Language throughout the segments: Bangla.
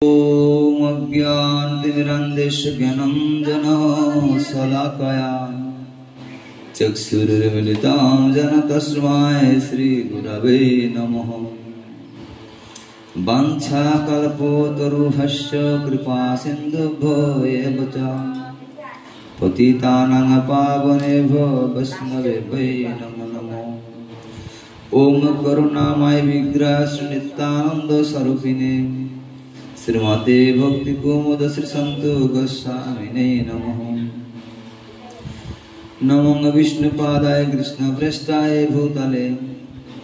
ॐ अज्ञानतिमिरान्धस्य ज्ञानाञ्जनशलाकया चक्षुरुन्मीलितं येन तस्मै श्रीगुरवे नमः। वाञ्छाकल्पतरुभ्यश्च कृपासिन्धुभ्यो एव च पतितानां पावनेभ्यो वैष्णवेभ्यो नमो नमः। ॐ करुणामय विग्रह नित्यानंद स्वरूपिणे श्रीमते भक्ति कुमुद श्री संत गोस्वामिने नमः। नमो विष्णुपादाय कृष्ण प्रेष्ठाय भूतले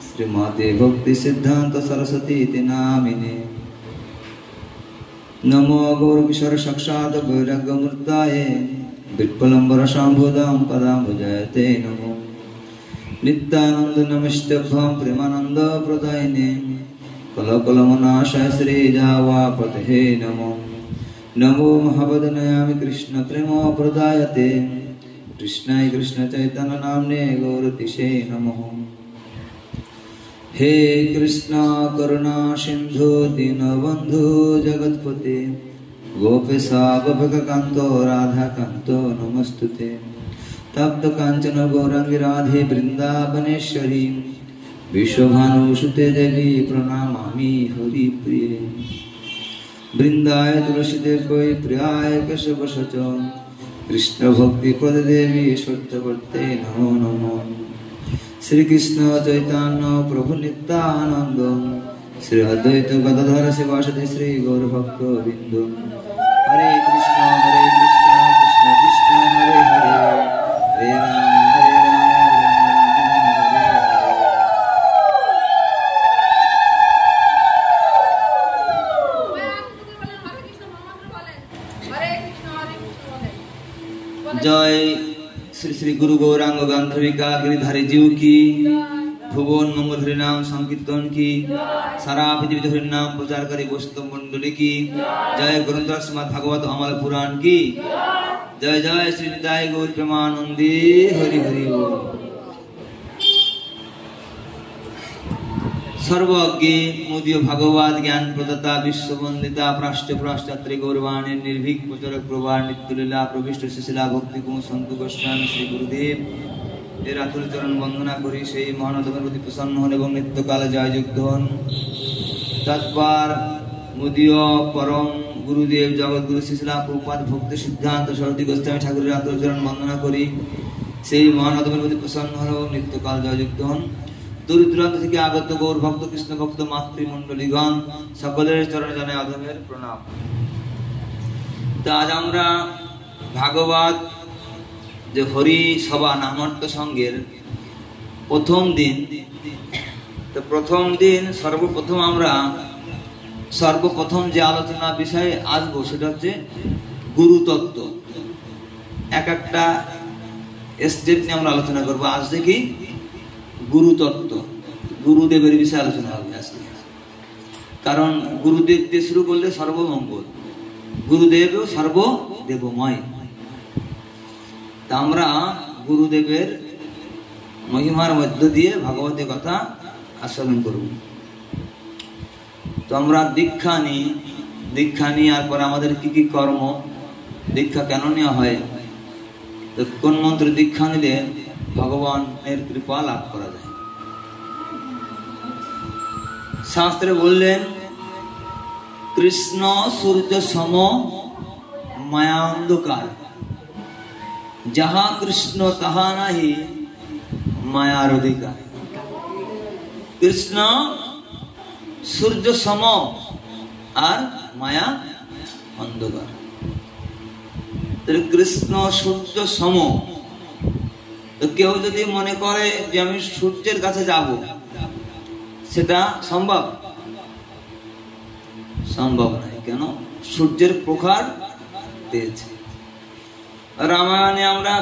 श्रीमते भक्ति सिद्धांत सरस्वती नामिने। नमो गौरकिशोर साक्षात् वैराग्यमूर्तये विप्लम्बर शंभुदं पदाम्बुजयते नमो। नित्यानंद नमस्तभ्यं प्रेमानंद प्रदायिने कलकलमनाशाय श्री जावापते नमो। नमो महावदनयामि कृष्ण प्रेम प्रदायते कृष्णाय कृष्ण चैतन्य नाम्ने गौरतिशे नमः। हे कृष्ण करुणा सिंधु दीनबंधु जगत्पते गोपेशा गोपिकान्तो राधाकान्तो नमस्तुते। तप्त कांचन गौरांगी राधे वृंदावनेश्वरी विश्वभानुसुते देवी प्रणमामि हरिप्रिये। वृंदाय तुलसीदेव्यै प्रियाय केशवश कृष्ण भक्ति प्रद देवी सत्यवर्ते नमो नमो। श्री कृष्ण चैतन्य प्रभु नित्यानंद श्री अद्वैत गदाधर शिवासादि श्री गौर भक्त बिंद। हरे कृष्ण कृष्ण कृष्ण हरे हरे हरे राम हरे राम जय श्री श्री गुरु गौरांग गांधर्विका गिरिधारी जीव की। भुवन मंगल हरि नाम संकीर्तन की। सारा पृथ्वी हरि नाम प्रचारकारी वैष्णव मंडली की जय। ग्रंथ श्रीमद् भागवत अमल पुराण की जय। जय श्री निताय गौर प्रेमानंदी हरि हरि बोल। सर्वज्ञ मुदीय भगवत ज्ञान प्रदाता विश्ववंदिता प्राश्च प्राश्चात्री गौरवाणी निर्भीक प्रचारक प्रवाह नित्यलीला प्रविष्ट शिशिला भक्ति कुमार संत गोस्वामी श्री गुरुदेव এর আতুল চরণ বন্দনা করি। সেই মহানতমের প্রতি প্রসন্ন হন এবং নিত্যকাল জয়যুক্ত হন। তৎপর মুদীয় পরম গুরুদেব জগৎগুরু শিশিলা প্রভুপাদ ভক্তি সিদ্ধান্ত সরস্বতী গোস্বামী ঠাকুরের আতুল চরণ বন্দনা করি। সেই মহানতমের প্রতি প্রসন্ন হন এবং নিত্যকাল জয়যুক্ত হন। दूर दूरांत থেকে আগত গৌর ভক্ত কৃষ্ণ ভক্ত মাতৃমণ্ডলীগণ সকলের চরণে জানাই আধমের প্রণাম। তো আজ আমরা ভাগবত যে হরি সভা নামার্থ সংঘের প্রথম দিন। তো প্রথম দিন সর্বপ্রথম যে আলোচনা বিষয়ে আসবো সেটা হচ্ছে গুরুতত্ত্ব। এক একটা স্টেপ নিয়ে আমরা আলোচনা করবো। আজ দেখি গুরুতত্ত্ব, গুরুদেবের বিষয়ে আলোচনা হবে আজকে। কারণ গুরুদেব দিয়ে শুরু করলে সর্বমঙ্গল, গুরুদেব সর্বদেবময়। তা আমরা গুরুদেবের মহিমার মধ্য দিয়ে ভাগবতের কথা আস্বাদন করব। তো আমরা দীক্ষা নিই আর পরে আমাদের কি কি কর্ম, দীক্ষা কেন নেওয়া হয়, কোন মন্ত্র দীক্ষা নিলে ভগবানের কৃপা লাভ করা যায়। শাস্ত্রে বললেন কৃষ্ণ সূর্য সম মায়া অন্ধকার, যাহা কৃষ্ণ তাহা নাহি মায়ার অধিকার। কৃষ্ণ সূর্য সম আর মায়া অন্ধকার। কৃষ্ণ সূর্য সম। তো কেউ যদি মনে করে যে আমি সূর্যের কাছে যাব, সেটা সম্ভব নয়। কেন? সূর্যের প্রখর তেজ। রামায়ণে আমরা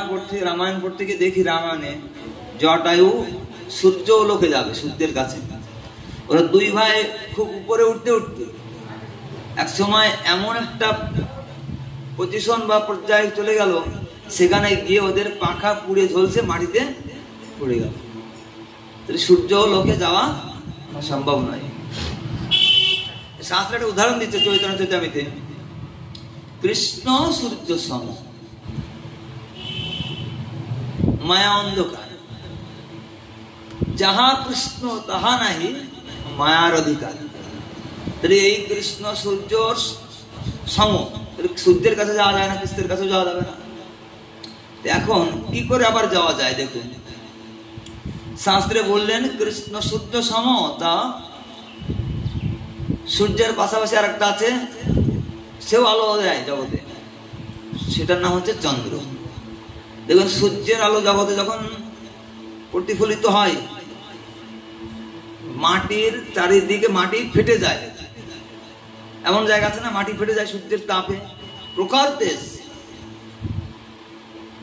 রামায়ণ পড়তে গিয়ে দেখি, রামায়ণে জটায়ু সূর্য লোকে যাবে সূর্যের কাছে। ওরা দুই ভাই খুব উপরে উঠতে এক সময় এমন একটা পজিশন বা পর্যায়ে চলে গেল, সেখানে গিয়ে ওদের পাখা পুড়ে ঝলসে মাটিতে পড়ে গেল। সূর্য লোকে যাওয়া সম্ভব নয়। শাস্ত্রে একটা উদাহরণ দিচ্ছে চৈতন্য চৈতামিতে, কৃষ্ণ সূর্য সম, মায়া অন্ধকার, যাহা কৃষ্ণ তাহা নাহি মায়ার অধিকার। এই কৃষ্ণ সূর্য সম, সূর্যের কাছে যাওয়া যায় না, কৃষ্ণের কাছে যাওয়া যাবে না। এখন কি করে আবার যাওয়া যায় দেখুন, শাস্ত্রে বললেন কৃষ্ণ সূর্য সম, তা সূর্যের পাশাপাশি আর একটা আছে, সেও আলো দেয় জগতে, সেটার নাম হচ্ছে চন্দ্র। দেখুন সূর্যের আলো জগতে যখন প্রতিফলিত হয়, মাটির চারিদিকে মাটি ফেটে যায়, এমন জায়গা আছে না মাটি ফেটে যায় সূর্যের তাপে, প্রখর তেজ।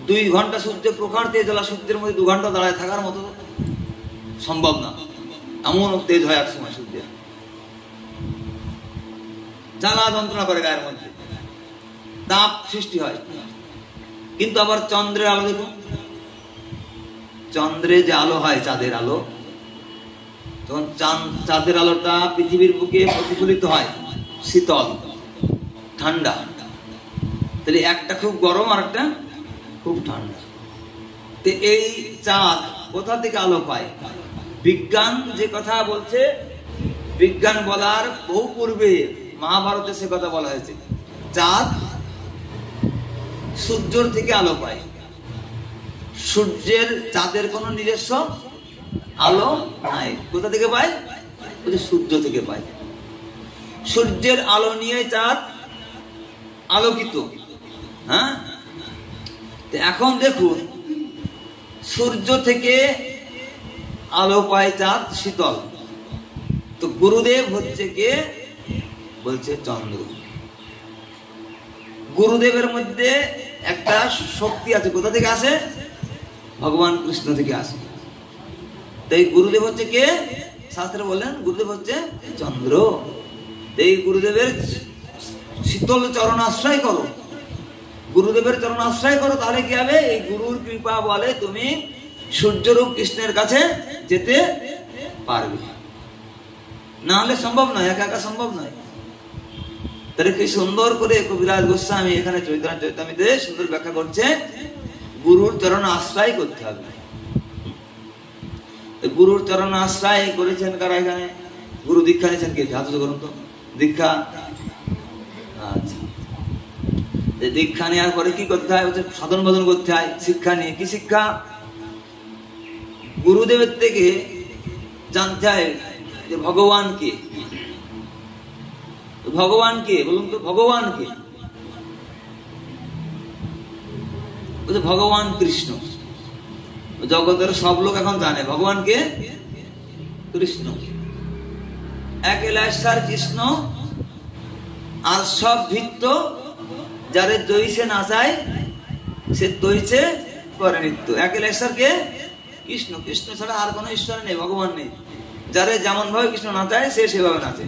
2 ঘন্টা সূর্যের প্রখর তেজ হলো, সূর্যের মধ্যে 2 ঘন্টা দাঁড়ায় থাকার মতো সম্ভব না, এমন তেজ হয় এক সময় সূর্যের, জ্বালা যন্ত্রণা করে গায়ের মধ্যে, তাপ সৃষ্টি হয়। কিন্তু আবার চন্দ্রের আলো দেখুন, চন্দ্রে যে আলো হয়, চাঁদের আলো, তখন চাঁদের আলোটা পৃথিবীর বুকে প্রতিফলিত হয়, শীতল ঠান্ডা। তাহলে একটা খুব গরম আর একটা খুব ঠান্ডা। তো এই চাঁদ কোথা থেকে আলো পায়? বিজ্ঞান যে কথা বলছে, বিজ্ঞান বলার বহু পূর্বে মহাভারতে সে কথা বলা হয়েছে, চাঁদ সূর্যের থেকে আলো পায়। সূর্যের চাঁদের কোনো নিজস্ব আলো নাই, কোথা থেকে পায়? সূর্য থেকে পায়। সূর্যের আলো নিয়ে চাঁদ আলোকিত। হ্যাঁ, এখন দেখুন সূর্য থেকে আলো পায় চাঁদ, শীতল। তো গুরুদেব হচ্ছে কে? বলছে চন্দ্র। গুরুদেবের মধ্যে একটা শক্তি আছে, কোথা থেকে আসে? ভগবান কৃষ্ণ থেকে আসে। তাই গুরুদেব হচ্ছে কে? শাস্ত্রে বললেন গুরুদেব হচ্ছে চন্দ্র। এই গুরুদেবের শীতল চরণ আশ্রয় করো, গুরুদেবের চরণ আশ্রয় করো, তাহলে কি হবে? এই গুরুর কৃপা বলে তুমি সূর্যরূপ কৃষ্ণের কাছে যেতে পারবে, না হলে সম্ভব নয়, একা একা সম্ভব নয়। তাহলে কি সুন্দর করে কবিরাজ গোস্বামী এখানে চৈতন্য চৈতামিতে সুন্দর ব্যাখ্যা করছে, গুরুর চরণ আশ্রয় করতে হবে। গুরুর চরণ আশ্রয় করেছেন কারা? এখানে গুরু দীক্ষা নিয়েছেন কে? হাত করুন তো। দীক্ষা, আচ্ছা, দীক্ষা নেওয়ার পরে কি করতে হয়? সাধন ভজন করতে হয়। শিক্ষা নিয়ে কি শিক্ষা? গুরুদেবের থেকে জানতে হয় যে ভগবান কে। ভগবান কে বলুন তো? ভগবান কে? ভগবান কৃষ্ণ। জগতের সব লোক এখন জানে ভগবান কে? কৃষ্ণ। একলাশ্বর কৃষ্ণ, আর সব ভিত্ত, যারে জয়সে নাচায় সে তৈছে করে নিত্য। একলাশ্বর কে? কৃষ্ণ। কৃষ্ণ ছাড়া আর কোনো ঈশ্বর নেই, ভগবান নেই। যারে যেমন ভাবে কৃষ্ণ নাচায় সে সেভাবে নাচে।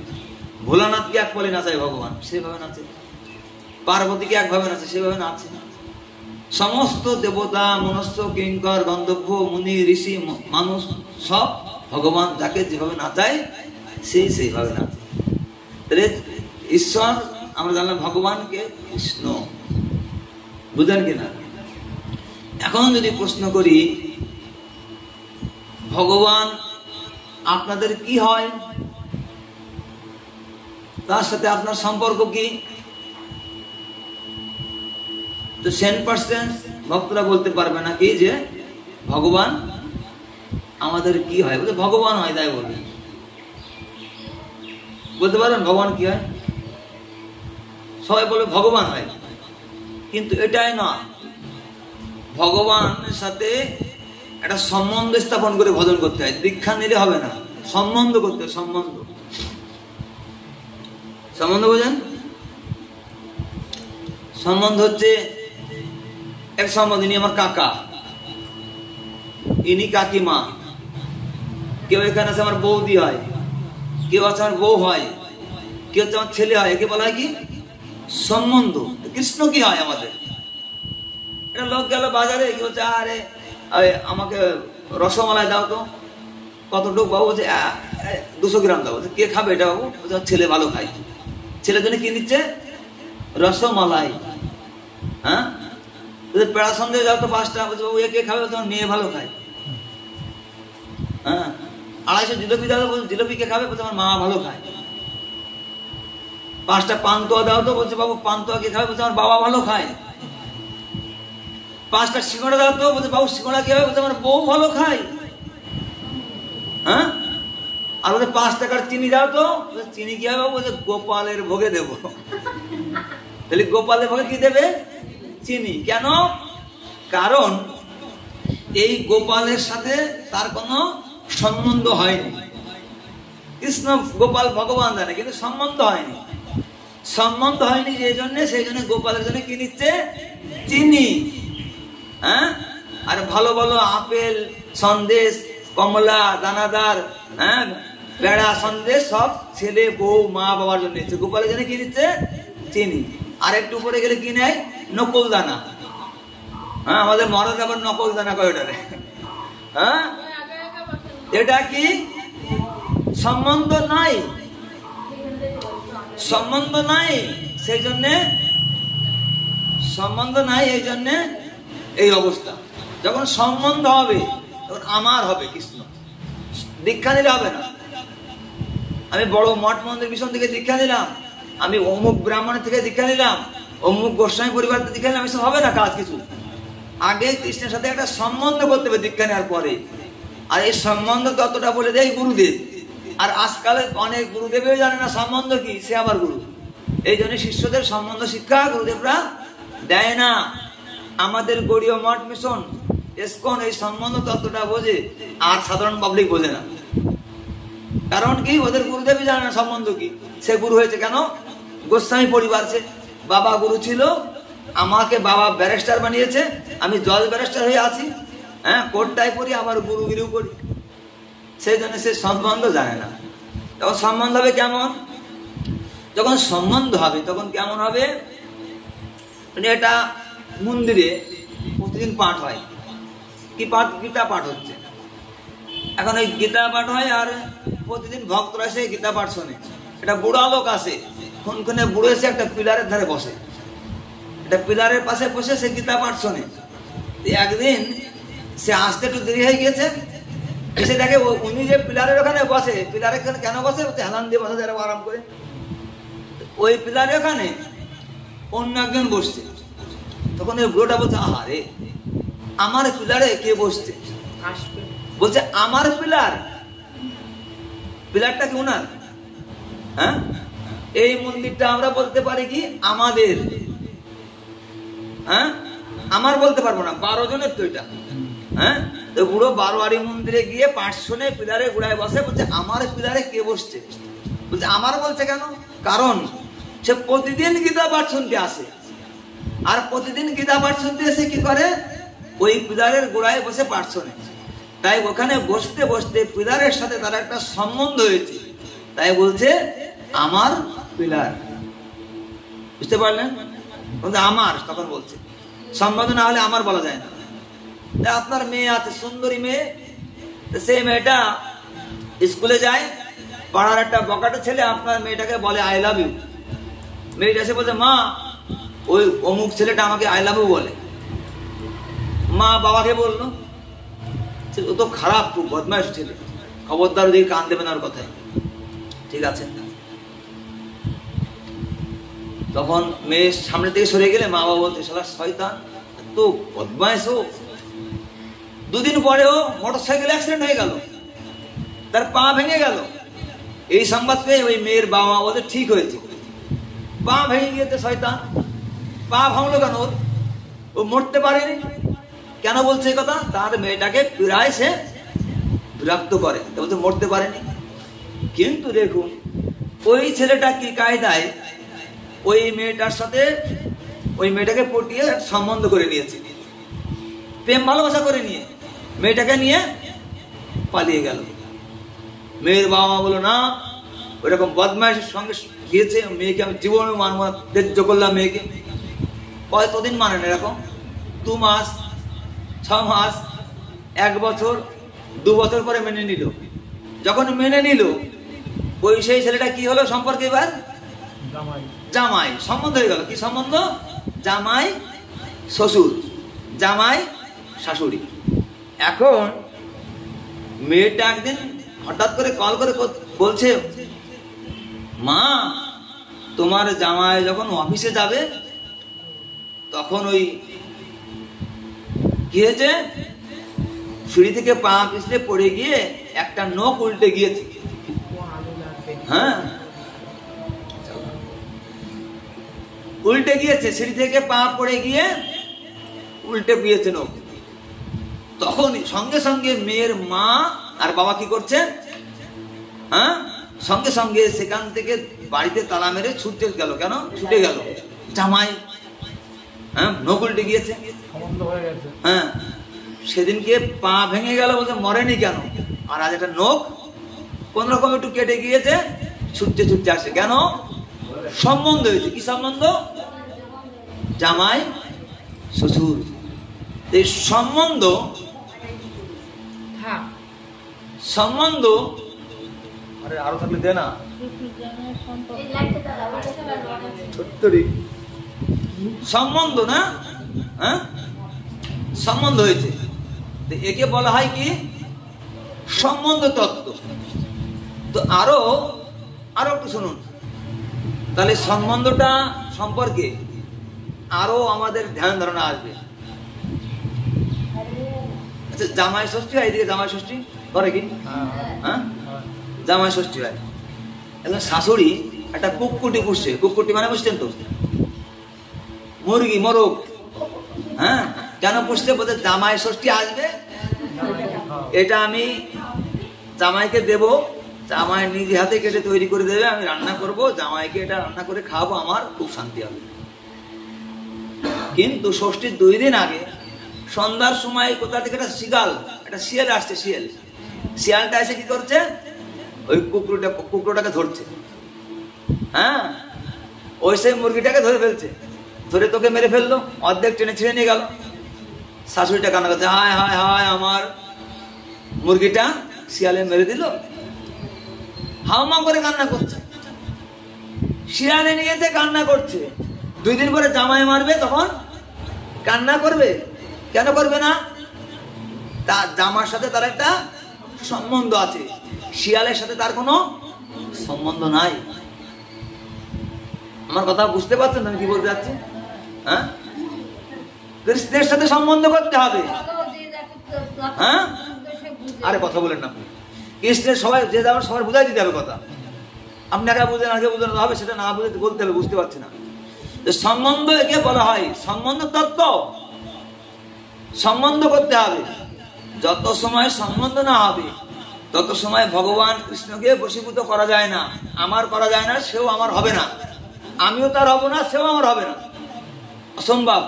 ভোলানাথকে এক বলে নাচায় ভগবান, সেভাবে নাচে। পার্বতীকে একভাবে নাচে, সেভাবে নাচে। সমস্ত দেবতা, মনুষ্য, কিঙ্কর, গন্ধর্ব, মুনি, ঋষি, মানুষ সব ভগবান যাকে যেভাবে নাচায় সেই সেইভাবে নাচে। তাহলে ঈশ্বর আমরা জানলাম ভগবানকে কৃষ্ণ, বুঝলেন কিনা? এখন যদি প্রশ্ন করি ভগবান আপনাদের কি হয়, তার সাথে আপনার সম্পর্ক কি? তো 10% ভক্তরা বলতে পারবে না কি যে ভগবান আমাদের কি হয়? বলতে ভগবান হয়, তাই বলবেন। বলতে পারবেন ভগবান কি হয়? সবাই বলে ভগবান হয়, কিন্তু এটাই না। ভগবানের সাথে একটা সম্বন্ধ স্থাপন করে ভজন করতে হয়। দীক্ষা নিলে হবে না, সম্বন্ধ করতে হয়। সম্বন্ধ, সম্বন্ধ বোঝেন? সম্বন্ধ হচ্ছে এক সম্বন্ধ। ইনি আমার কাকা, ইনি কাকিমা, কেউ এখানে আছে আমার বৌদি হয়, কেউ আছে আমার বউ হয়, কেউ হচ্ছে আমার ছেলে হয়। একে বলা হয় কি? সম্বন্ধ। কৃষ্ণ কি হয় আমাদের? এটা লোক গেল বাজারে, কি বলছে, আরে আমাকে রসমালাই দাও তো। কতটুকু বাবু? বলছে 200 গ্রাম দাও। বলছে কে খাবে এটা বাবু? বলছে ছেলে ভালো খায়। ছেলের জন্য কি নিচ্ছে? রসমালাই। হ্যাঁ, পেড়া সন্দেশ দাও তো 5টা। বলছে বাবু এ কে খাবে? তোমার মেয়ে ভালো খায়। হ্যাঁ, 250 জিলাপি দাও। বলছে জিলাপি কে খাবে? বলছে আমার মা ভালো খায়। 5টা পান্তুয়া দাও তো। বলছে বাবু পান্তুয়া কে খাবে? বলছে আমার বাবা ভালো খায়। 5টা সিঙ্গড়া দাও তো। বলছে বাবু সিঙ্গড়া কে খাবে? বলছে আমার বউ ভালো খায়। হ্যাঁ, আর বলছে 5 টাকার চিনি দাও তো। চিনি কি হবে? বলছে গোপালের ভোগে দেবো। তাহলে গোপালের ভোগে কি দেবে? চিনি। কেন? কারণ এই গোপালের সাথে তার কোনো সম্বন্ধ হয়নি। কৃষ্ণ গোপাল ভগবান জানে, কিন্তু সম্বন্ধ হয়নি। সম্বন্ধ হয়নি সেই জন্য গোপালের জন্য কি নিচ্ছে? চিনি। হ্যাঁ, আর ভালো ভালো আপেল সন্দেশ, কমলা দানাদার, হ্যাঁ, পেড়া সন্দেশ সব ছেলে বউ মা বাবার জন্য নিচ্ছে। গোপালের জন্য কি নিচ্ছে? চিনি। আর একটু উপরে গেলে কি নেয়? নকল দানা। হ্যাঁ, আমাদের মহারাজ আবার নকল দানা কয় ওটারে। হ্যাঁ, এটা কি? সম্বন্ধ নাই, সম্বন্ধ নাই। সেই জন্যে সম্বন্ধ নাই, এই জন্যে এই অবস্থা। যখন সম্বন্ধ হবে তখন আমার হবে কৃষ্ণ। দীক্ষা নিলে হবে না। আমি বড় মঠ মন্দির মিশন থেকে দীক্ষা নিলাম, আমি অমুক ব্রাহ্মণের থেকে দীক্ষা নিলাম, অমুক গোস্বামী পরিবার থেকে দীক্ষা নিলাম, এসব হবে না কাজ কিছু। আগে কৃষ্ণের সাথে একটা সম্বন্ধ করতে হবে দীক্ষা নেওয়ার পরে। আর এই সম্বন্ধ ততটা বলে দেয় গুরুদেব। আর আজকালে অনেক গুরুদেবেও জানে না সম্বন্ধ কি, সে আবার গুরু। এই জন্য শিষ্যদের সম্বন্ধ শিক্ষা গুরুদেবরা দেয় না। আমাদের গৌড়ীয় মঠ মিশন ইসকন এই সম্বন্ধ ততটা বোঝে, আর সাধারণ পাবলিক বোঝে না। কারণ কি? ওদের গুরুদেবই জানে না সম্বন্ধ কি। সে গুরু হয়েছে কেন? গোস্বামী পরিবার, সে বাবা গুরু ছিল, আমাকে বাবা ব্যারিস্টার বানিয়েছে, আমি জজ ব্যারিস্টার হয়ে আছি। হ্যাঁ, কোর্টটাই পড়ি, আবার গুরুগিরিও করি। সেই জন্য সে সম্বন্ধ জানে না। তখন সম্বন্ধ হবে কেমন? যখন সম্বন্ধ হবে তখন কেমন হবে? মানে এটা মন্দিরে প্রতিদিন পাঠ হয়। কি পাঠ? গীতা পাঠ হচ্ছে। এখন ওই গীতা পাঠ হয়, আর প্রতিদিন ভক্তরা এসে গীতা পাঠ শোনে। এটা বুড়া লোক আসে, কোনখানে বুড়ো এসে একটা পিলারের ধারে বসে, এটা পিলারের পাশে বসে সে গীতা পাঠ শোনে। একদিন সে আসতে একটু দেরি হয়ে গিয়েছে, এসে দেখে উনি যে পিলারের ওখানে বসে, পিলারের কেন বসে? হেলান দিয়ে বসে আরাম করে। ওই পিলারের ওখানে অন্য একজন বসছে। তখন ওই বুড়োটা বলছে, আরে আমার পিলারে কে বসছে? বলছে আমার পিলার? পিলারটা কি উনার? হ্যাঁ, এই মন্দিরটা আমরা বলতে পারি কি আমাদের? হ্যাঁ, আমার বলতে পারবো না, 12 জনের তো এটা। হ্যাঁ, তো বুড়ো বারোয়ারি মন্দিরে গিয়ে পাঠ শুনে পিলারে গোড়ায় বসে, বলছে আমার পিলারে কে বসছে? বলছে আমার বলছে কেন? কারণ সে প্রতিদিন গীতা পাঠ শুনতে আসে, আর প্রতিদিন গীতা পাঠ শুনতে এসে কি করে? ওই পিলারের গোড়ায় বসে পাঠ শোনে। তাই ওখানে বসতে বসতে পিলারের সাথে তার একটা সম্বন্ধ হয়েছে, তাই বলছে আমার পিলার। বুঝতে পারলেন? আমার তখন বলছে, সম্বন্ধ না হলে আমার বলা যায় না। আপনার মেয়ে আছে, সুন্দরী মেয়ে, সেই মেয়েটা স্কুলে যায়, পাড়ার একটা বকাটে ছেলে আপনার মেয়েটাকে বলে আই লাভ ইউ। মেয়েটা এসে বলছে, মা ওই অমুক ছেলেটা আমাকে আই লাভ ইউ বলে। মা বাবাকে বললো, ও তো খারাপ, খুব বদমাইশ ছেলে, খবরদার ওদিকে কান দেবেন আর কথায়। ঠিক আছে। তখন মেয়ে সামনে থেকে সরে গেলে মা বাবা বলছে, শালা শয়তান, তো বদমাইশ ও। 2 দিন পরেও মোটরসাইকেল অ্যাক্সিডেন্ট হয়ে গেল, তার পা ভেঙে গেল। এই সংবাদ পেয়ে ওই মেয়ের বাবা মা বলতে ঠিক হয়েছে, পা ভেঙে গিয়েছে শয়তান। পা ভাঙলো কেন? ও মরতে পারেনি। কেন বলছে এই কথা? তার মেয়েটাকে প্রায় সে বিরক্ত করে, বলছে মরতে পারেনি। কিন্তু দেখুন ওই ছেলেটা কি কায়দায় ওই মেয়েটার সাথে ওই মেয়েটাকে পটিয়ে সম্বন্ধ করে নিয়েছে, প্রেম ভালোবাসা করে নিয়ে মেয়েটাকে নিয়ে পালিয়ে গেল। মেয়ের বাবা মা বললো, না ওইরকম বদমাইশের সঙ্গে গিয়েছে, মেয়েকে আমি জীবনে মানব না, ত্যায্য করলাম মেয়েকে। কতদিন মানেন এরকম? 2 মাস, 6 মাস, 1 বছর, 2 বছর পরে মেনে নিল। যখন মেনে নিল, ওই সেই ছেলেটা কি হলো সম্পর্কে এবার জামাই সম্বন্ধ হয়ে গেল। কি সম্বন্ধ? জামাই শ্বশুর, জামাই শাশুড়ি। এখন মেয়েটা একদিন হঠাৎ করে কল করে বলছে, মা তোমার জামাই যখন অফিসে যাবে তখন ওই কি হয়েছে, সিঁড়ি থেকে পা পিছলে পড়ে গিয়ে একটা নখ উল্টে গিয়েছে। হ্যাঁ, উল্টে গিয়েছে, সিঁড়ি থেকে পা পড়ে গিয়ে উল্টে গিয়েছে নখ। তখন সঙ্গে সঙ্গে মেয়ের মা আর বাবা কি করছে, হ্যাঁ, সঙ্গে সঙ্গে সেখান থেকে বাড়িতে তালা মেরে ছুটে গেল। কেন ছুটে গেল? জামাই হ্যাঁ নখ উল্টে গিয়েছে। হ্যাঁ, সেদিনকে পা ভেঙে গেল, বলতে মরেনি কেন, আর আজ একটা নখ কোন রকম একটু কেটে গিয়েছে, ছুটতে ছুটতে আসে। কেন? সম্বন্ধ হয়েছে। কি সম্বন্ধ? জামাই শ্বশুর। এই সম্বন্ধ সম্বন্ধ আরে আরো থাকলে দে না, সম্বন্ধ না, হ্যাঁ সম্বন্ধ হয়েছে। একে বলা হয় কি? সম্বন্ধ তত্ত্ব। তো আরো একটু শুনুন, তাহলে সম্বন্ধটা সম্পর্কে আরো আমাদের ধ্যান ধারণা আসবে। আচ্ছা, জামাই ষষ্ঠী হয়, এদিকে জামাই ষষ্ঠী করে কি? হ্যাঁ, জামাই ষষ্ঠী হয়। এখন শাশুড়ি একটা কুকুটি পুষছে। কুকুটি মানে বুঝছেন তো, মুরগি, মোরগ। হ্যাঁ, কেন পুষছে? বলতে জামাই ষষ্ঠী আসবে, এটা আমি জামাইকে দেব, জামাই নিজে হাতে কেটে তৈরি করে দেবে, আমি রান্না করব, জামাইকে এটা রান্না করে খাওয়াবো, আমার খুব শান্তি হবে। কিন্তু ষষ্ঠীর 2 দিন আগে সন্ধ্যার সময় কোথা থেকে একটা শিয়াল আসছে। শিয়ালটা এসে কি করছে? ওই কুকুরটাকে ধরছে। হ্যাঁ, ওই সেই মুরগিটাকে ধরে ফেলছে, ধরে তোকে মেরে ফেললো, অর্ধেক টেনে ছিঁড়ে নিয়ে গেল। শাশুড়িটা কান্না করছে, হায় হায় হায়, আমার মুরগিটা শিয়ালে মেরে দিল। হাওমা করে কান্না করছে, শিয়ালে নিয়েছে, কান্না করছে। 2 দিন পরে জামাই মারবে, তখন কান্না করবে? কেন করবে না? তার জামার সাথে তার একটা সম্বন্ধ আছে, শিয়ালের সাথে তার কোনো সম্বন্ধ নাই। আমার কথা বুঝতে পারছেন আমি কি বলতে যাচ্ছি? হ্যাঁ, কৃষ্ণের সাথে সম্বন্ধ করতে হবে। হ্যাঁ, আরে কথা বলেন না, কৃষ্ণের সবাই যে যাবেন সবাই বুঝাই দিতে হবে কথা। আপনি আগে বুঝেন, আগে বুঝানো হবে, সেটা না বুঝে বলতে হবে, বুঝতে পারছি না। সম্বন্ধ একে বলা হয় সম্বন্ধ তত্ত্ব। সম্বন্ধ করতে হবে। যত সময় সম্বন্ধ না হবে তত সময় ভগবান কৃষ্ণকে বশীভূত করা যায় না। আমার করা যায় না, সেও আমার হবে না, আমিও তার হব না, সেও আমার হবে না, অসম্ভব।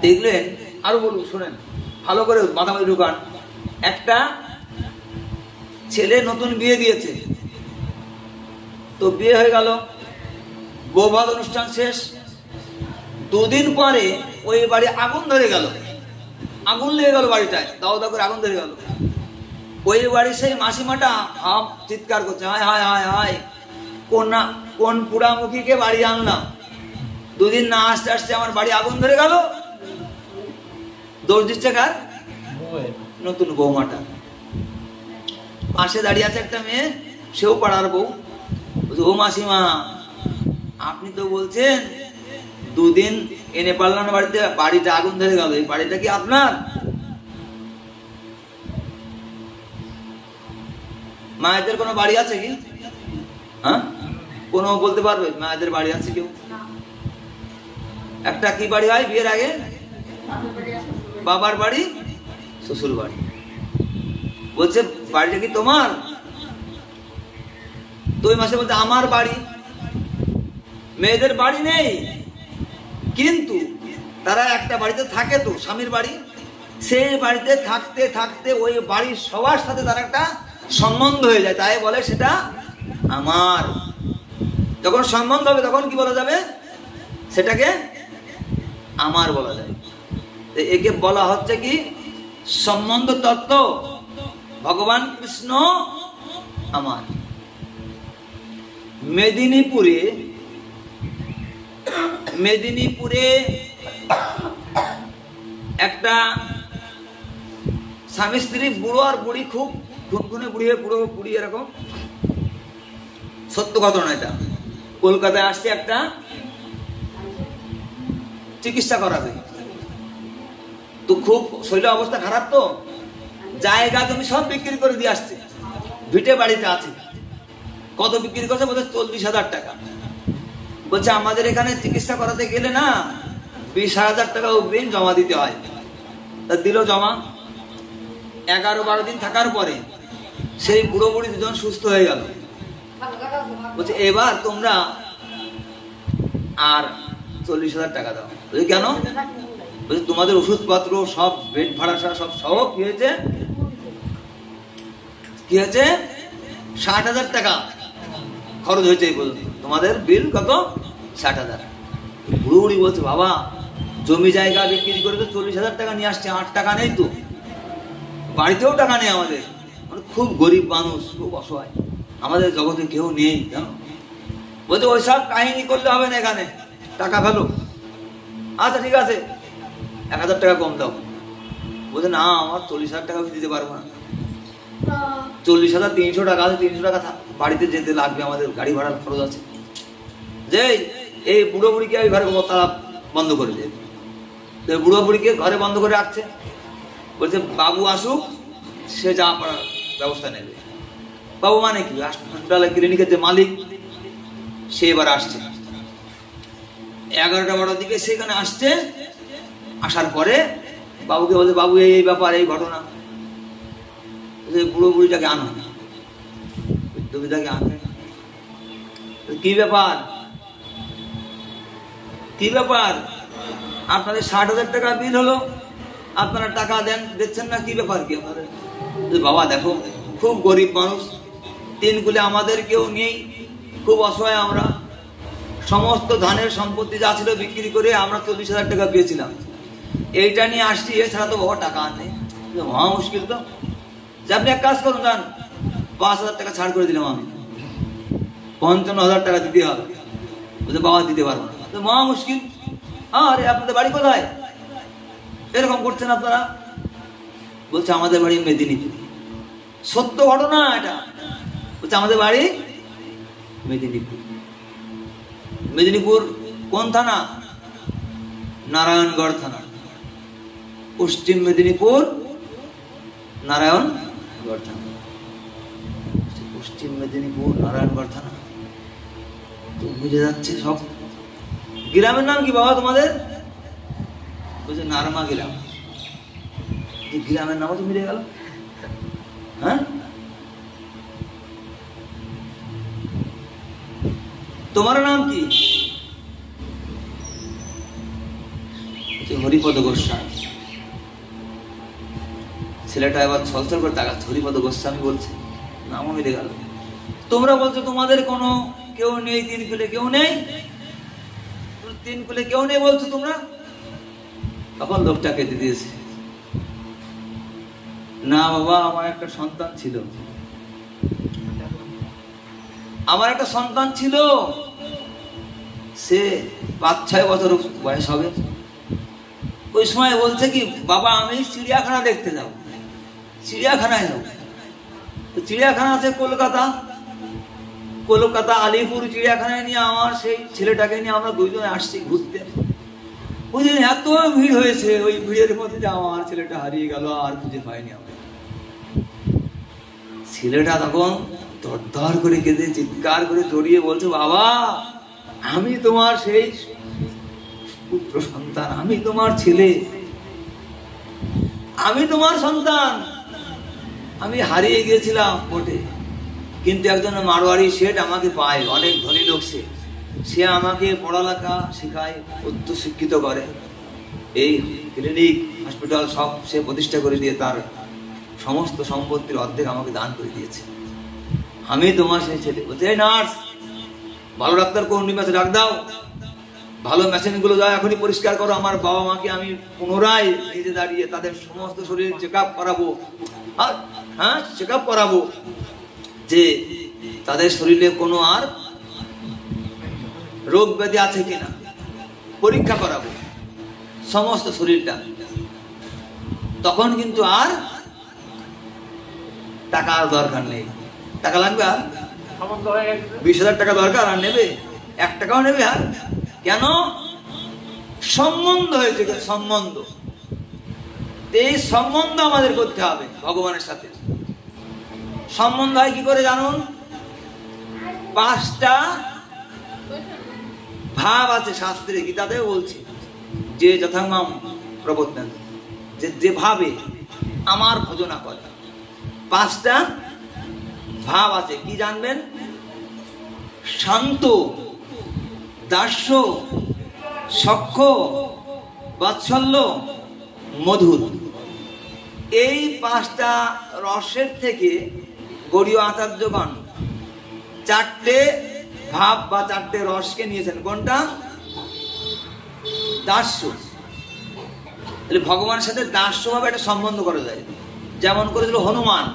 দেখলেন, আরো বলুন, শোনেন ভালো করে, মাথামাথি ঢুকান। একটা ছেলে নতুন বিয়ে দিয়েছে, তো বিয়ে হয়ে গেল, বৌভাত অনুষ্ঠান শেষ। 2 দিন পরে ওই বাড়ি আগুন ধরে গেল, আগুন লেগে গেল বাড়িটায়, দাও দাও করে আগুন ধরে গেল। ওই বাড়ির সেই মাসিমাটা হাম চিৎকার করছে, হায় হায় হায় হায়, কোন পুরামুখীকে বাড়ি আনলাম, 2 দিন না আসতে আসতে আমার বাড়ি আগুন ধরে গেল। দোষ দিচ্ছে কার? নতুন বৌমাটা। পাশে দাঁড়িয়ে আছে একটা মেয়ে, সেও পাড়ার বউ। ও মাসিমা, আপনি তো বলছেন 2 দিন এনে পারলাম না বাড়িতে, বাড়িটা আগুন ধরে গেল, এই বাড়িটা কি আপনার? মায়েদের কোনো বাড়ি আছে কি? হ্যাঁ, কোনো বলতে পারবে মায়েদের বাড়ি আছে কেউ? একটা কি বাড়ি হয় বিয়ের আগে? বাবার বাড়ি, শ্বশুর বাড়ি। বলছে বাড়িটা কি তোমার? তো ওই মাসে বলছে আমার বাড়ি। মেয়েদের বাড়ি নেই, কিন্তু তারা একটা বাড়িতে থাকে, তো স্বামীর বাড়ি। সেই বাড়িতে থাকতে থাকতে ওই বাড়ির সবার সাথে তার একটা সম্বন্ধ হয়ে যায়, তাই বলে সেটা আমার। যখন সম্বন্ধ হবে তখন কি বলা যাবে? সেটাকে আমার বলা যায়। একে বলা হচ্ছে কি? সম্বন্ধ তত্ত্ব। ভগবান কৃষ্ণ আমার। মেদিনীপুরে একটা স্বামী স্ত্রী, বুড়ো আর বুড়ি, খুব খুনখুনে বুড়ি হয়ে বুড়ো বুড়ি, এরকম সত্য ঘটনা এটা। কলকাতায় আসছে একটা চিকিৎসা করাবে, তো খুব শরীর অবস্থা খারাপ, তো জায়গা জমি সব বিক্রি করে দিয়ে আসছে, ভিটে বাড়িতে আছে। কত বিক্রি করছে? বলছে 40,000 টাকা। বলছে আমাদের এখানে চিকিৎসা করাতে গেলে না 20,000 টাকা অগ্রিম জমা দিতে হয়। তা দিল জমা। 11-12 দিন থাকার পরে সেই বুড়ো বুড়ি দুজন সুস্থ হয়ে গেল। বলছে এবার তোমরা আর 40,000 টাকা দাও। বলছে কেন? বলছে তোমাদের ওষুধপত্র সব, বেড ভাড়া সব কি হয়েছে? 60,000 টাকা খরচ হয়েছে এই পর্যন্ত, তোমাদের বিল কত? 60,000। বুড়ো বুড়ি বলছে বাবা, জমি জায়গা বিক্রি করে তো 40,000 টাকা নিয়ে আসছে, 8 টাকা নেই তো, বাড়িতেও টাকা নেই আমাদের, খুব গরিব মানুষ, খুব অসহায়, আমাদের জগতে কেউ নেই জানো। বলছে ওইসব কাহিনী করলে হবে না, এখানে টাকা ফেলো। আচ্ছা ঠিক আছে, 1,000 টাকা কম দাও। বলছে না, আমার 40,000 টাকা দিতে পারবো না। 40,300 টাকা আছে, 300 টাকা বাড়িতে যেতে লাগবে, আমাদের গাড়ি ভাড়ার খরচ আছে। যে এই বুড়ো বুড়িকে ওই ঘরে তারা বন্ধ করে দেবে। বুড়ো বুড়িকে ঘরে বন্ধ করে রাখছে। বলছে বাবু আসুক, সে যা ব্যবস্থা নেবে। বাবু মানে কি? হসপিটাল ক্লিনিকের যে মালিক, সে এবার আসছে 11টা-12টার দিকে সেখানে আসছে। আসার পরে বাবুকে বলছে বাবু এই ব্যাপার, এই ঘটনা। বুড়ো বুড়িটাকে আনো, আনে। কি ব্যাপার? আপনাদের 60,000 টাকা বিল হলো, আপনারা টাকা দিচ্ছেন না, কি ব্যাপার কি আপনাদের? বাবা দেখো, খুব গরিব মানুষ, 3 কুলে আমাদের কেউ নেই, খুব অসহায় আমরা, সমস্ত ধানের সম্পত্তি যা ছিল বিক্রি করে আমরা 40,000 টাকা পেয়েছিলাম, এইটা নিয়ে আসছি, এছাড়া তো বাবা টাকা আনে, মহা মুশকিল। তো যে আপনি এক কাজ করুন, যান 5,000 টাকা ছাড় করে দিলাম আমি, 55,000 টাকা দিতে হবে। বলছে বাবা দিতে পারবো না, মহা মুশকিল। আরে আপনাদের বাড়ি কোথায়? এরকম করছেন আপনারা? বলছে আমাদের বাড়ি মেদিনীপুর। সত্য ঘটনা এটা। বলছে আমাদের বাড়ি মেদিনীপুর। মেদিনীপুর কোন থানা? নারায়ণগড় থানা। পশ্চিম মেদিনীপুর নারায়ণগড় থানা। পশ্চিম মেদিনীপুর নারায়ণগড় থানা, তো বুঝে যাচ্ছে সব। গ্রামের নাম কি বাবা তোমাদের? বলছে নারমা গ্রাম। গ্রামের নামও তো মিলে গেল। হ্যাঁ, তোমার নাম কি? হরিপদ গোস্বামী। ছেলেটা এবার ছলছল করে তাকাচ্ছে, হরিপদ গোস্বামী বলছে, নামও মিলে গেল। তোমরা বলছো তোমাদের কোনো কেউ নেই, 3 কুলে কেউ নেই, 3 কুলে কেউ নেই বলছো তোমরা। তখন লোকটা কেটে দিয়েছে, না বাবা, আমার একটা সন্তান ছিল, সে 5-6 বছর বয়স হবে। ওই সময় বলছে কি বাবা আমি চিড়িয়াখানা দেখতে যাব, চিড়িয়াখানায় যাবো। চিড়িয়াখানা আছে কলকাতা আলিপুর চিড়িয়াখানায় নিয়ে আমার সেই ছেলেটাকে নিয়ে আমরা 2 জন আসছি ঘুরতে। ওই দিন এত ভিড় হয়েছে, ওই ভিড়ের মধ্যে আমার ছেলেটা হারিয়ে গেল, আর খুঁজে পাইনি আমরা। ছেলেটা তখন দরদর করে কেঁদে চিৎকার করে জড়িয়ে বলছে বাবা আমি তোমার সেই পুত্র সন্তান, আমি তোমার ছেলে, আমি তোমার সন্তান, আমি হারিয়ে গিয়েছিলাম বটে, কিন্তু একজন মারোয়ারি শেঠ আমাকে পায়, অনেক ধনী লোক, সে আমাকে পড়ালেখা শেখায়, উচ্চ শিক্ষিত করে, এই ক্লিনিক হসপিটাল সব সে প্রতিষ্ঠা করে দিয়ে তার সমস্ত সম্পত্তির অর্ধেক আমাকে দান করে দিয়েছে, আমি তোমার সেই ছেলে। বলছে এই নার্স, ভালো ডাক্তার কোন নিবাসে ডাক দাও। ভালো মেশিনগুলো যায় এখনই পরিষ্কার করো। আমার বাবা মাকে আমি পুনরায় নিজে দাঁড়িয়ে তাদের সমস্ত শরীর চেক আপ করাবো, হ্যাঁ চেক আপ করাবো যে তাদের শরীরে কোনো আর রোগ ব্যাধি আছে কিনা পরীক্ষা করাবো সমস্ত শরীরটা। তখন কিন্তু আর টাকার দরকার নেই। টাকা লাগবে আর 20,000 টাকা দরকার, আর নেবে 1 টাকাও নেবে আর কেন? সম্বন্ধ হয়েছে, সম্বন্ধ। এই সম্বন্ধ আমাদের করতে হবে ভগবানের সাথে। সম্বন্ধ হয় কি করে জানুন? 5টা ভাব আছে শাস্ত্রে, গীতাতে বলছে যে যথাঙ্গম প্রবর্তন, যে ভাবে আমার ভজনা করে। 5টা ভাব আছে, কি জানবেন? শান্ত, দাস্য, সখ্য, বাৎসল্য, মধুর। এই 5টা রসের থেকে গৌড়ীয় আচার্যগণ 4টে ভাব বা 4টে রসকে নিয়েছেন। কোনটা? দাস্য। তাহলে ভগবানের সাথে দাস্য ভাবে একটা সম্বন্ধ করা যায়। যেমন করেছিল হনুমান।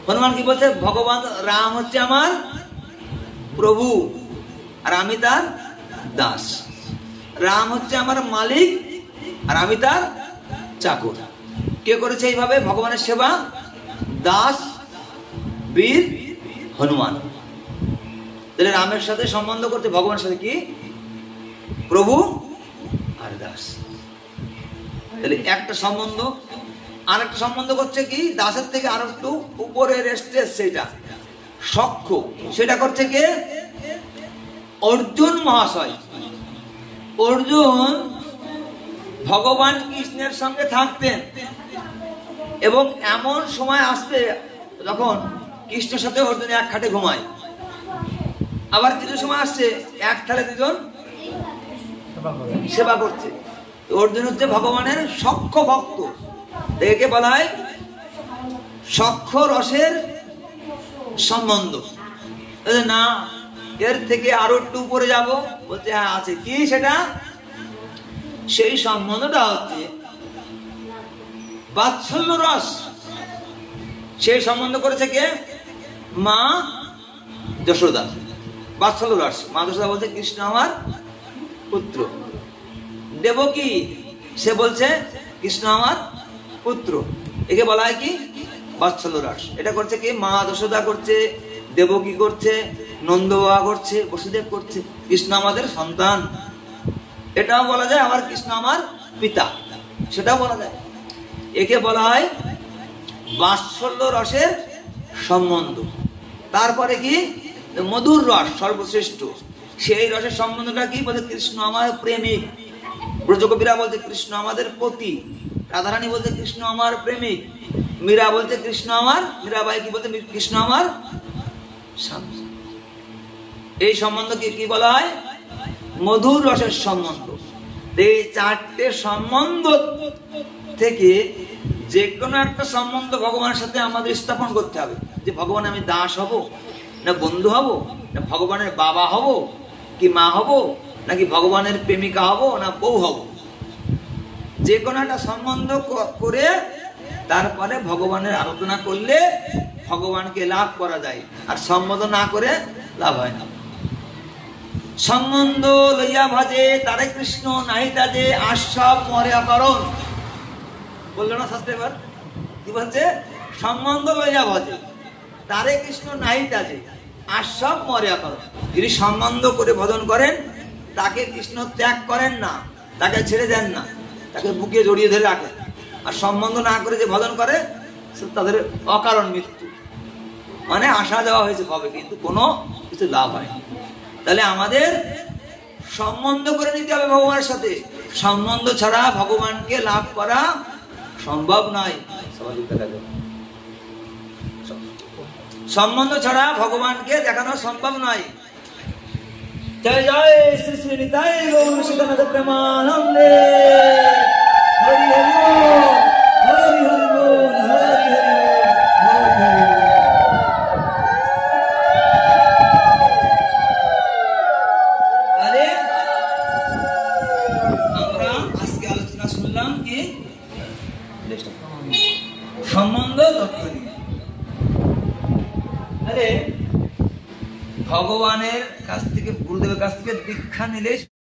হনুমান কি বলছে? ভগবান রাম হচ্ছে আমার প্রভু আর আমি তার দাস। রাম হচ্ছে আমার মালিক আর আমি তার চাকর। কে করেছে এইভাবে ভগবানের সেবা? দাস বীর হনুমান। তাহলে রামের সাথে সম্বন্ধ করতে ভগবানের সাথে কি? প্রভু আর দাস। তাহলে একটা সম্বন্ধ। আর একটা সম্বন্ধ করছে কি? দাসের থেকে আরো একটু উপরের স্টেজ, সেটা সখ্য। সেটা করছে কে? অর্জুন মহাশয়। অর্জুন ভগবান কৃষ্ণের সঙ্গে থাকতেন এবং এমন সময় আসবে যখন কৃষ্ণের সাথে অর্জুন এক খাটে ঘুমায়। আবার কিছু সময় আসছে এক থালে দুজন সেবা করছে। অর্জুন হচ্ছে ভগবানের সখ্য ভক্ত। একে বলা হয় সখ্য রসের সম্বন্ধ। না, এর থেকে আরো একটু উপরে যাব বলতে। হ্যাঁ আছে। কি সেটা? সেই সম্বন্ধটা হচ্ছে বাৎসল্য রস। সেই সম্বন্ধ করেছে কে? মা যশোদা। বাৎসল্য রস। মা যশোদা বলছে কৃষ্ণ আমার পুত্র। দেবকী সে বলছে কৃষ্ণ আমার পুত্র। একে বলা হয় কি? বাৎসল্য রস। এটা করছে কি? মা যশোদা করছে, দেবকী করছে, নন্দ বাবা করছে, বসুদেব করছে। কৃষ্ণ আমাদের সন্তান, এটাও বলা যায়। আমার কৃষ্ণ আমার পিতা, সেটাও বলা যায়। একে বলা হয় বাৎসল্য রসের সম্বন্ধ। তারপরে কি? মধুর রস সর্বশ্রেষ্ঠ। সেই রসের সম্বন্ধটা কি? বলছে কৃষ্ণ আমার প্রেমিক। ব্রজকবিরা বলছে কৃষ্ণ আমাদের পতি। রাধারানী বলছে কৃষ্ণ আমার প্রেমিক। মীরা বলছে কৃষ্ণ আমার, মীরাবাই কি বলছে? কৃষ্ণ আমার স্বামী। এই সম্বন্ধকে কি বলা হয়? মধুর রসের সম্বন্ধ। এই 4টে সম্বন্ধ থেকে যে কোনো একটা সম্বন্ধ ভগবানের সাথে আমাদের স্থাপন করতে হবে। যে ভগবান আমি দাস হব, না বন্ধু হব, না ভগবানের বাবা হব কি মা হব, নাকি ভগবানের প্রেমিকা হব না বউ হব। যে কোনো একটা সম্বন্ধ করে তারপরে ভগবানের আরাধনা করলে ভগবানকে লাভ করা যায়। আর সম্বন্ধ না করে লাভ হয় না। সম্বন্ধ লইয়া ভাজে তারে কৃষ্ণ নাহি তাজে আশব মরে অকরণ। বললো না শাস্ত্রে? এবার কি বলছে? সম্বন্ধ লইয়া ভাজে তারে কৃষ্ণ নাহি তাজে আশব মরে অকরণ। যিনি সম্বন্ধ করে ভজন করেন তাকে কৃষ্ণ ত্যাগ করেন না, তাকে ছেড়ে দেন না, তাকে বুকে জড়িয়ে ধরে রাখেন। আর সম্বন্ধ না করে যে ভজন করে তাদের অকারণ মৃত্যু। মানে আশা দেওয়া হয়েছে হবে, কিন্তু কোনো কিছু লাভ হয় না। তাহলে আমাদের সম্বন্ধ করে নিতে হবে ভগবানের সাথে। সম্বন্ধ ছাড়া ভগবানকে লাভ করা সম্ভব নয়। সম্বন্ধ ছাড়া ভগবানকে দেখানো সম্ভব নয়। জয় জয় শ্রী শ্রী নিতাই গৌর সীতানাথ প্রেমানন্দে। হরি হরি বল, হরি হরি বল, হরি হরি বল, হরি হরি বল। আরে সম্বন্ধ লক্ষণীয়। তাহলে ভগবানের কাছ থেকে, গুরুদেবের কাছ থেকে দীক্ষা নিলে